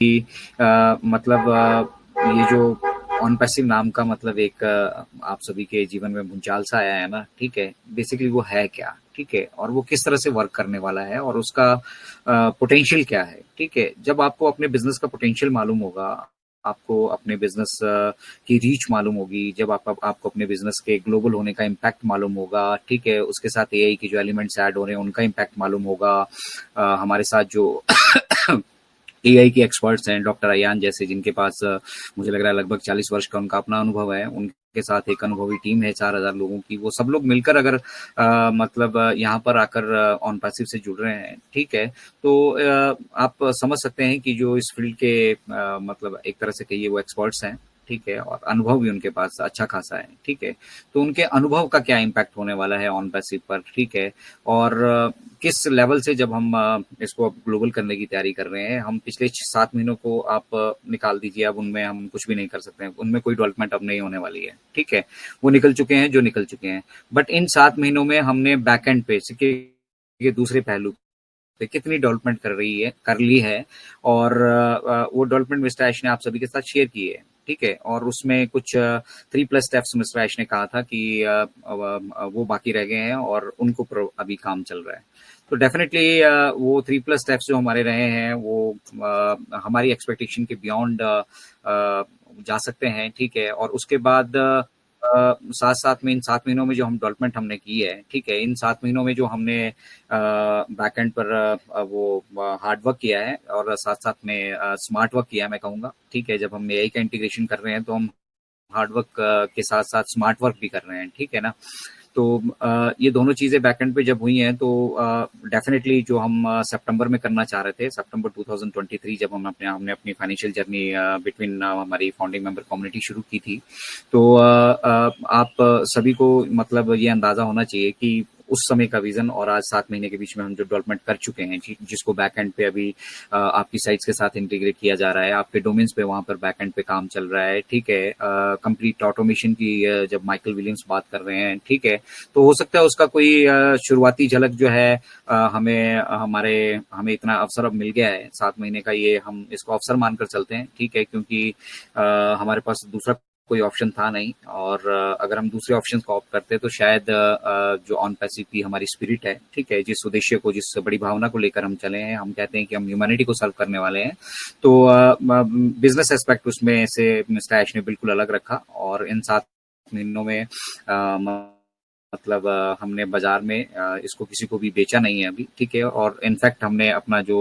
मतलब ये जो ऑन पैसिव नाम का मतलब एक आप सभी के जीवन में भूचाल सा आया है ना, ठीक है, बेसिकली वो है क्या, ठीक है, और वो किस तरह से वर्क करने वाला है और उसका पोटेंशियल क्या है, ठीक है। जब आपको अपने बिजनेस का पोटेंशियल मालूम होगा, आपको अपने बिजनेस की रीच मालूम होगी, जब आपको अपने बिजनेस के ग्लोबल होने का इम्पैक्ट मालूम होगा, ठीक है, उसके साथ एआई की जो एलिमेंट्स ऐड हो रहे हैं उनका इम्पैक्ट मालूम होगा, हमारे साथ जो एआई के एक्सपर्ट्स हैं, डॉक्टर अयान जैसे, जिनके पास मुझे लग रहा है लगभग 40 वर्ष का उनका अपना अनुभव है, उनके साथ एक अनुभवी टीम है 4,000 लोगों की, वो सब लोग मिलकर अगर मतलब यहाँ पर आकर ऑन पैसिव से जुड़ रहे हैं, ठीक है, तो आप समझ सकते हैं कि जो इस फील्ड के मतलब एक तरह से कहिए वो एक्सपर्ट्स हैं, ठीक है, और अनुभव भी उनके पास अच्छा खासा है, ठीक है, तो उनके अनुभव का क्या इम्पैक्ट होने वाला है ऑन पैसिव पर, ठीक है, और किस लेवल से जब हम इसको अब ग्लोबल करने की तैयारी कर रहे हैं, हम पिछले 7 महीनों को आप निकाल दीजिए, अब उनमें हम कुछ भी नहीं कर सकते हैं, उनमें कोई डेवलपमेंट अब नहीं होने वाली है, ठीक है, वो निकल चुके हैं जो निकल चुके हैं, बट इन 7 महीनों में हमने बैक एंड पे सिक्के के दूसरे पहलू पे कितनी डेवलपमेंट कर ली है, और वो डेवलपमेंट मिस्टर ऐश ने आप सभी के साथ शेयर की है, ठीक है, और उसमें कुछ 3+ स्टेप्स मिस्टर ऐश ने कहा था कि वो बाकी रह गए हैं और उनको अभी काम चल रहा है, तो डेफिनेटली वो 3+ स्टेप्स जो हमारे रहे हैं वो हमारी एक्सपेक्टेशन के बियॉन्ड जा सकते हैं, ठीक है, और उसके बाद साथ साथ में इन 7 महीनों में जो हम डेवलपमेंट हमने की है, ठीक है, इन 7 महीनों में जो हमने बैकएंड पर वो हार्ड वर्क किया है और साथ साथ में स्मार्ट वर्क किया है, मैं कहूँगा, ठीक है, जब हम एआई का इंटीग्रेशन कर रहे हैं तो हम हार्ड वर्क के साथ साथ स्मार्ट वर्क भी कर रहे हैं, ठीक है ना, तो ये दोनों चीजें बैकएंड पे जब हुई हैं तो डेफिनेटली जो हम सितंबर में करना चाह रहे थे, सितंबर 2023, जब हमने अपनी फाइनेंशियल जर्नी बिटवीन हमारी फाउंडिंग मेंबर कम्युनिटी शुरू की थी, तो आप सभी को मतलब ये अंदाजा होना चाहिए कि उस समय का विजन और आज 7 महीने के बीच में हम जो डेवलपमेंट कर चुके हैं, जिसको बैकएंड पे अभी आपकी साइट्स के साथ इंटीग्रेट किया जा रहा है, आपके डोमेन्स पे वहां पर बैकएंड पे काम चल रहा है, ठीक है, कंप्लीट ऑटोमेशन की जब माइकल विलियम्स बात कर रहे हैं, ठीक है, तो हो सकता है उसका कोई शुरुआती झलक जो है हमें इतना अवसर अब मिल गया है 7 महीने का, ये हम इसको अवसर मानकर चलते हैं, ठीक है, क्योंकि हमारे पास दूसरा कोई ऑप्शन था नहीं, और अगर हम दूसरे ऑप्शन को ऑप्ट करते तो शायद जो ऑन पैसिव की हमारी स्पिरिट है, ठीक है, जिस उद्देश्य को, जिस बड़ी भावना को लेकर हम चले हैं, हम कहते हैं कि हम ह्यूमैनिटी को सर्व करने वाले हैं, तो बिजनेस एस्पेक्ट उसमें से मिस्टर ऐश ने बिल्कुल अलग रखा, और इन 7 महीनों में मतलब हमने बाजार में इसको किसी को भी बेचा नहीं है अभी, ठीक है, और इनफैक्ट हमने अपना जो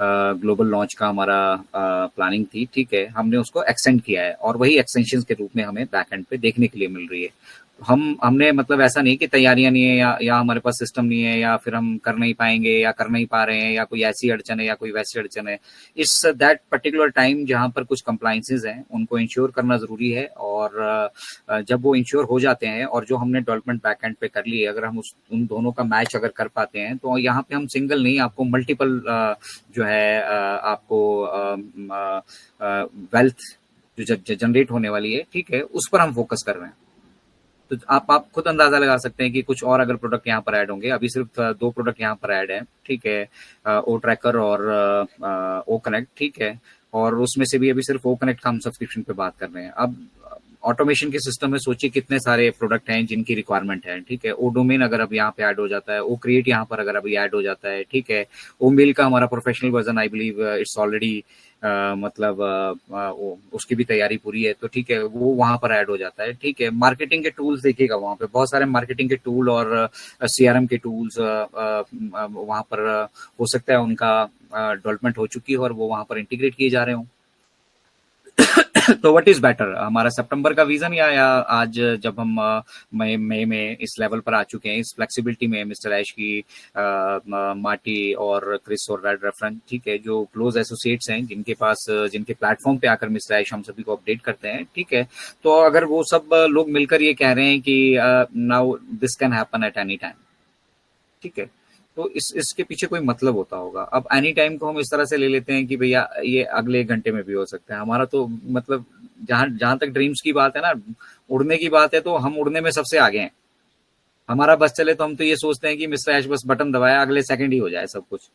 ग्लोबल लॉन्च का हमारा प्लानिंग थी, ठीक है, हमने उसको एक्सटेंड किया है, और वही एक्सटेंशन के रूप में हमें बैक एंड पे देखने के लिए मिल रही है। हमने मतलब ऐसा नहीं कि तैयारियां नहीं है या हमारे पास सिस्टम नहीं है या फिर हम कर नहीं पाएंगे या कर नहीं पा रहे हैं या कोई ऐसी अड़चन है या कोई वैसी अड़चन है, इट्स दैट पर्टिकुलर टाइम जहां पर कुछ कंप्लाइंसेज हैं उनको इंश्योर करना जरूरी है, और जब वो इंश्योर हो जाते हैं और जो हमने डेवलपमेंट बैकएंड पे कर ली है, अगर हम उन दोनों का मैच अगर कर पाते हैं तो यहाँ पे हम सिंगल नहीं, आपको मल्टीपल जो है आपको वेल्थ जो जनरेट होने वाली है, ठीक है, उस पर हम फोकस कर रहे हैं, तो आप खुद अंदाजा लगा सकते हैं कि कुछ और अगर प्रोडक्ट यहाँ पर ऐड होंगे, अभी सिर्फ 2 प्रोडक्ट यहाँ पर ऐड है, ठीक है, ओ ट्रैकर और ओ कनेक्ट, ठीक है, और उसमें से भी अभी सिर्फ ओ कनेक्ट का हम सब्सक्रिप्शन पे बात कर रहे हैं। अब ऑटोमेशन के सिस्टम में सोचिए कितने सारे प्रोडक्ट हैं जिनकी रिक्वायरमेंट है, ठीक है, ओ डोमेन अगर अब यहाँ पे ऐड हो जाता है, ओ क्रिएट यहाँ पर अगर अभी ऐड हो जाता है, ठीक है, ओ मेल का हमारा professional version I believe it's already मतलब उसकी भी तैयारी पूरी है, तो ठीक है, वो वहां पर ऐड हो जाता है, ठीक है, मार्केटिंग के टूल्स देखिएगा, वहां पे बहुत सारे मार्केटिंग के टूल और सीआरएम के टूल्स वहां पर हो सकता है उनका डेवलपमेंट हो चुकी है और वो वहां पर इंटीग्रेट किए जा रहे हो। तो व्हाट इज बेटर, हमारा सितंबर का विजन या आज जब हम मई में इस लेवल पर आ चुके हैं, इस फ्लेक्सिबिलिटी में मिस्टर ऐश की मार्टी और क्रिस और रेड रेफरेंस, ठीक है, जो क्लोज एसोसिएट्स हैं जिनके पास जिनके प्लेटफॉर्म पे आकर मिस्टर ऐश हम सभी को अपडेट करते हैं, ठीक है, तो अगर वो सब लोग मिलकर ये कह रहे हैं कि now this can happen at any time, ठीक है, तो इसके पीछे कोई मतलब होता होगा। अब एनी टाइम को हम इस तरह से ले लेते हैं कि भैया ये अगले घंटे में भी हो सकता है, हमारा तो मतलब जहां जहां तक ड्रीम्स की बात है ना, उड़ने की बात है, तो हम उड़ने में सबसे आगे हैं, हमारा बस चले तो हम तो ये सोचते हैं कि मिस्टर ऐश बस बटन दबाया, अगले सेकंड ही हो जाए सब कुछ।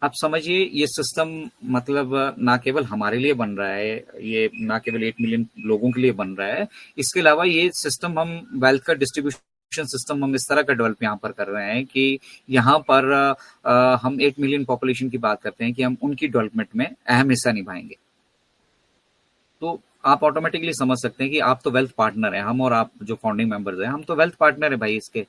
आप समझिए ये सिस्टम मतलब ना केवल हमारे लिए बन रहा है, ये ना केवल 8 मिलियन लोगों के लिए बन रहा है, इसके अलावा ये सिस्टम हम वेल्थ का डिस्ट्रीब्यूशन सिस्टम हम इस तरह का डेवलप यहाँ पर कर रहे हैं कि यहाँ पर हम 8 मिलियन पॉपुलेशन की बात करते हैं कि हम उनकी डेवलपमेंट में अहम हिस्सा निभाएंगे। तो आप ऑटोमेटिकली समझ सकते हैं कि आप तो वेल्थ पार्टनर है, हम और आप जो फाउंडिंग मेंबर्स हैं हम तो वेल्थ पार्टनर है भाई इसके।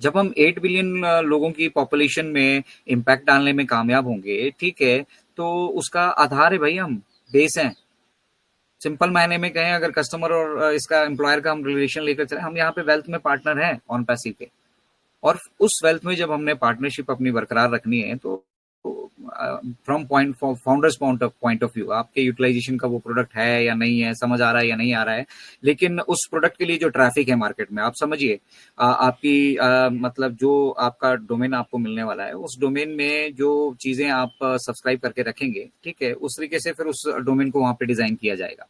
जब हम 8 बिलियन लोगों की पॉपुलेशन में इम्पैक्ट डालने में कामयाब होंगे, ठीक है, तो उसका आधार है भाई, हम बेस हैं। सिंपल मायने में कहें, अगर कस्टमर और इसका एम्प्लॉयर का हम रिलेशन लेकर चले, हम यहाँ पे वेल्थ में पार्टनर हैं ऑन पैसिव के। और उस वेल्थ में जब हमने पार्टनरशिप अपनी बरकरार रखनी है तो from point founders point of view आपके यूटिलाइजेशन का वो प्रोडक्ट है या नहीं है, समझ आ रहा है या नहीं आ रहा है, लेकिन उस प्रोडक्ट के लिए जो ट्रैफिक है मार्केट में, आप समझिए आपकी मतलब जो आपका डोमेन आपको मिलने वाला है, उस डोमेन में जो चीजें आप सब्सक्राइब करके रखेंगे, ठीक है, उस तरीके से फिर उस डोमेन को वहां पे डिजाइन किया जाएगा।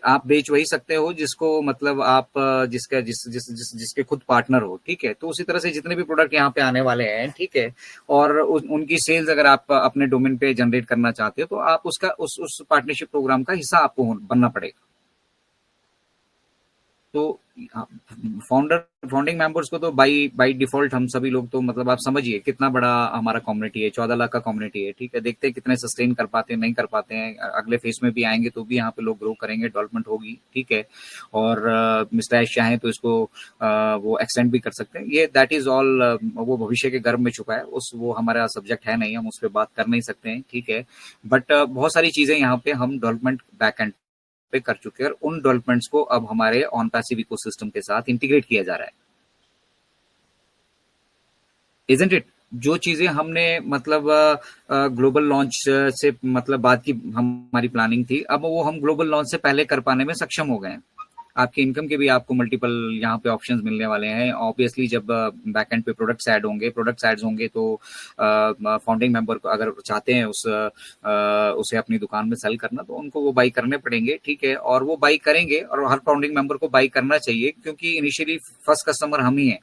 आप बेच वही सकते हो जिसको मतलब आप जिसका जिसके खुद पार्टनर हो, ठीक है। तो उसी तरह से जितने भी प्रोडक्ट यहाँ पे आने वाले हैं, ठीक है, और उनकी सेल्स अगर आप अपने डोमेन पे जनरेट करना चाहते हो तो आप उसका उस पार्टनरशिप प्रोग्राम का हिस्सा आपको बनना पड़ेगा। तो फाउंडर फाउंडिंग मेंबर्स को तो बाई बाई डिफॉल्ट हम सभी लोग तो मतलब आप समझिए कितना बड़ा हमारा कम्युनिटी है, 14 लाख का कम्युनिटी है, ठीक है। देखते हैं कितने सस्टेन कर पाते हैं, नहीं कर पाते हैं, अगले फेज में भी आएंगे तो भी यहाँ पे लोग ग्रो करेंगे, डेवलपमेंट होगी, ठीक है। और मिस्टर ऐश चाहें तो इसको वो एक्सटेंड भी कर सकते हैं, ये दैट इज ऑल, वो भविष्य के गर्भ में छुपा है, उस वो हमारा सब्जेक्ट है नहीं, हम उस पर बात कर नहीं सकते हैं, ठीक है। बट बहुत सारी चीजें यहाँ पे हम डेवलपमेंट बैक एंड पे कर चुके हैं और उन डेवलपमेंट्स को अब हमारे ऑन पैसिव इकोसिस्टम के साथ इंटीग्रेट किया जा रहा है, इजंट इट। जो चीजें हमने मतलब ग्लोबल लॉन्च से मतलब बाद की हमारी प्लानिंग थी, अब वो हम ग्लोबल लॉन्च से पहले कर पाने में सक्षम हो गए हैं। आपकी इनकम के भी आपको मल्टीपल यहाँ पे ऑप्शंस मिलने वाले हैं। ऑब्वियसली जब बैक एंड पे प्रोडक्ट्स ऐड होंगे, प्रोडक्ट्स ऐड होंगे तो फाउंडिंग मेंबर को अगर चाहते हैं उसे अपनी दुकान में सेल करना तो उनको वो बाई करने पड़ेंगे, ठीक है। और वो बाई करेंगे और हर फाउंडिंग मेंबर को बाई करना चाहिए, क्योंकि इनिशियली फर्स्ट कस्टमर हम ही हैं।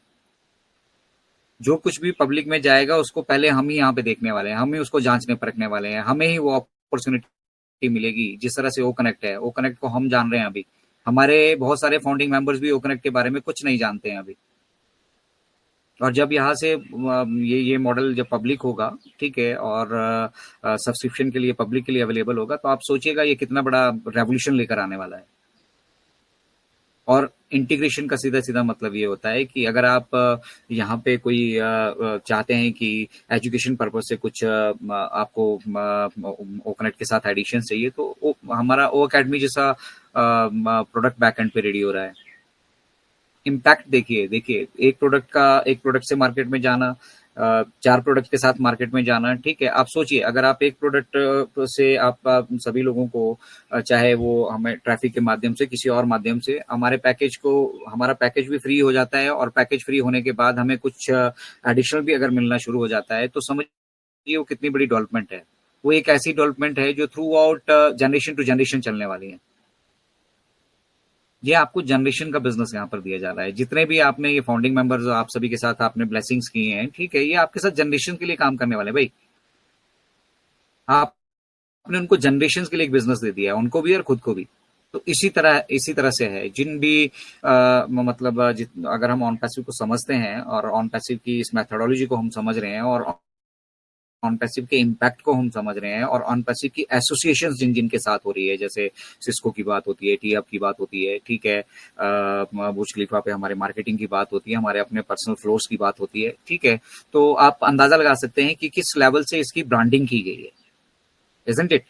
जो कुछ भी पब्लिक में जाएगा उसको पहले हम ही यहाँ पे देखने वाले हैं, हम ही उसको जांचने परखने वाले हैं, हमें ही वो अपॉर्चुनिटी मिलेगी। जिस तरह से ओ कनेक्ट है, ओ कनेक्ट को हम जान रहे हैं अभी, हमारे बहुत सारे फाउंडिंग मेंबर्स भी ओ कनेक्ट के बारे में कुछ नहीं जानते हैं अभी। और जब यहाँ से ये मॉडल जब पब्लिक होगा, ठीक है, और सब्सक्रिप्शन के लिए पब्लिक के लिए अवेलेबल होगा, तो आप सोचिएगा ये कितना बड़ा रेवोल्यूशन लेकर आने वाला है। और इंटीग्रेशन का सीधा सीधा मतलब ये होता है कि अगर आप यहाँ पे कोई चाहते हैं कि एजुकेशन पर्पज से कुछ आपको ओ कनेक्ट के साथ एडिशन चाहिए, तो हमारा ओ अकेडमी जैसा प्रोडक्ट बैक एंड पे रेडी हो रहा है। इम्पैक्ट देखिए देखिए, एक प्रोडक्ट से मार्केट में जाना, 4 प्रोडक्ट के साथ मार्केट में जाना, ठीक है। आप सोचिए अगर आप एक प्रोडक्ट से आप सभी लोगों को चाहे वो हमें ट्रैफिक के माध्यम से किसी और माध्यम से हमारा पैकेज भी फ्री हो जाता है, और पैकेज फ्री होने के बाद हमें कुछ एडिशनल भी अगर मिलना शुरू हो जाता है, तो समझिए वो कितनी बड़ी डेवलपमेंट है। वो एक ऐसी डेवलपमेंट है जो throughout generation to generation चलने वाली है। ये आपको जनरेशन का बिजनेस यहाँ पर दिया जा रहा है। जितने भी आपने ये फाउंडिंग मेंबर्स आप सभी के साथ आपने ब्लेसिंग्स की हैं, ठीक है, ये आपके साथ जनरेशन के लिए काम करने वाले भाई। आपने उनको जनरेशन के लिए एक बिजनेस दे दिया है, उनको भी और खुद को भी। तो इसी तरह से है जिन भी मतलब अगर हम ऑन पैसिव को समझते हैं और ऑन पैसिव की इस मेथोडोलॉजी को हम समझ रहे हैं और ऑन पैसिव के इम्पैक्ट को हम समझ रहे हैं और ऑन पैसिव की एसोसिएशन जिन जिन के साथ हो रही है, जैसे सिस्को की बात होती है, टी हब की बात होती है, ठीक है, बुर्ज खलीफा पे हमारे मार्केटिंग की बात होती है, हमारे अपने पर्सनल फ्लोर्स की बात होती है, ठीक है। तो आप अंदाजा लगा सकते हैं कि किस लेवल से इसकी ब्रांडिंग की गई है, इजंट इट।